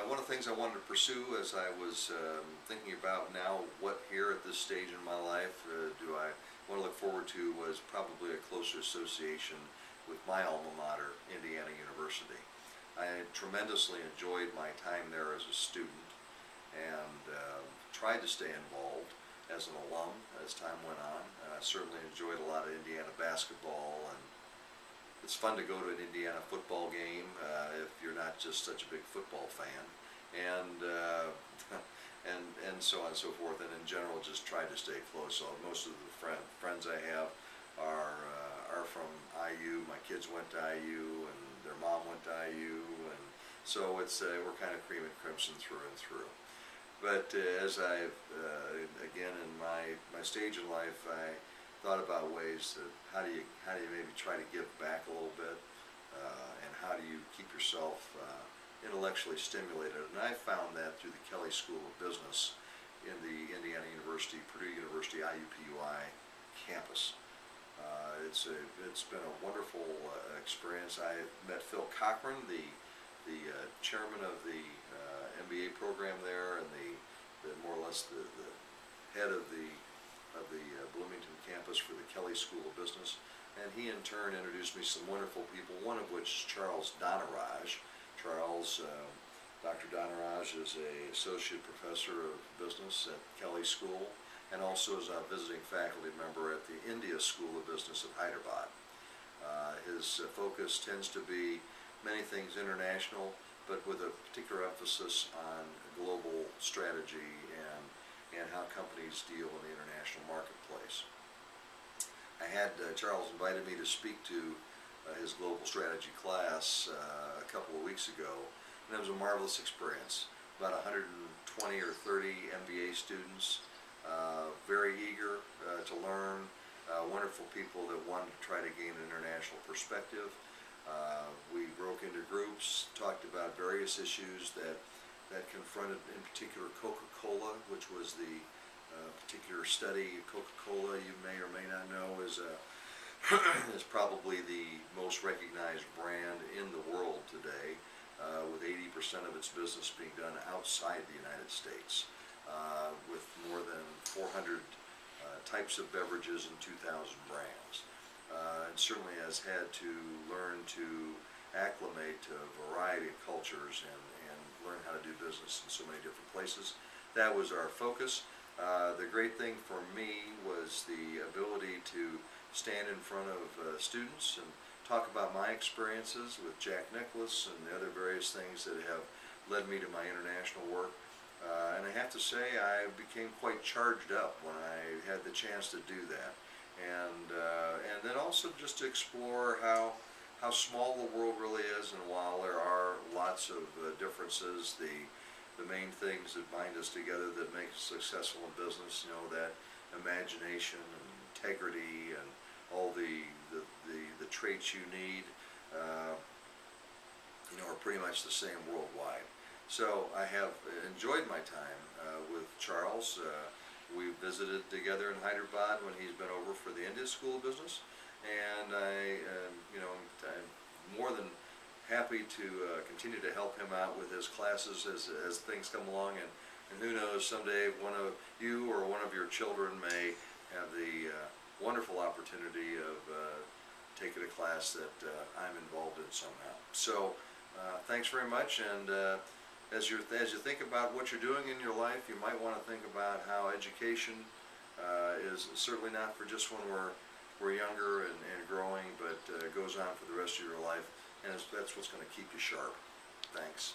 one of the things I wanted to pursue as I was thinking about now what here at this stage in my life do I want to look forward to was probably a closer association with my alma mater, Indiana University. I tremendously enjoyed my time there as a student and tried to stay involved as an alum as time went on. I certainly enjoyed a lot of Indiana basketball, and it's fun to go to an Indiana football game if you're not just such a big football fan, and and so on and so forth. And in general, just try to stay close. So most of the friends I have are from IU. My kids went to IU, and their mom went to IU, and so it's we're kind of cream and crimson through and through. But as I again in my stage in life, I thought about ways that how do you maybe try to give back a little bit, and how do you keep yourself intellectually stimulated. And I found that through the Kelley School of Business in the Indiana University, Purdue University IUPUI campus. It's been a wonderful experience. I met Phil Cochran, the chairman of the MBA program there, and the more or less the head of the Bloomington campus for the Kelley School of Business, and he in turn introduced me to some wonderful people, one of which is Charles Donaraj. Dr. Donaraj is an associate professor of business at Kelley School, and also is a visiting faculty member at the India School of Business at Hyderabad. His focus tends to be many things international, but with a particular emphasis on global strategy and how companies deal in the international marketplace. I had Charles invited me to speak to his global strategy class a couple of weeks ago, and it was a marvelous experience. About 120 or 30 MBA students, very eager to learn, wonderful people that wanted to try to gain an international perspective. We broke into groups, talked about various issues that confronted, in particular, Coca-Cola, which was the particular study. Coca-Cola, you may or may not know, is is probably the most recognized brand in the world today, with 80% of its business being done outside the United States, with more than 400 types of beverages and 2,000 brands. And certainly has had to learn to acclimate to a variety of cultures and learn how to do business in so many different places. That was our focus. The great thing for me was the ability to stand in front of students and talk about my experiences with Jack Nicklaus and the other various things that have led me to my international work. And I have to say, I became quite charged up when I had the chance to do that. And then also just to explore how small the world really is, and while there are lots of differences, the main things that bind us together that make us successful in business, that imagination and integrity and all the traits you need, are pretty much the same worldwide. So I have enjoyed my time with Charles. We visited together in Hyderabad when he's been over for the India School of Business, and I'm more than happy to continue to help him out with his classes as things come along, and who knows, someday one of you or one of your children may have the wonderful opportunity of taking a class that I'm involved in somehow. So thanks very much, and as you think about what you're doing in your life, you might want to think about how education is certainly not for just when we're younger and growing, but goes on for the rest of your life, and that's what's going to keep you sharp. Thanks.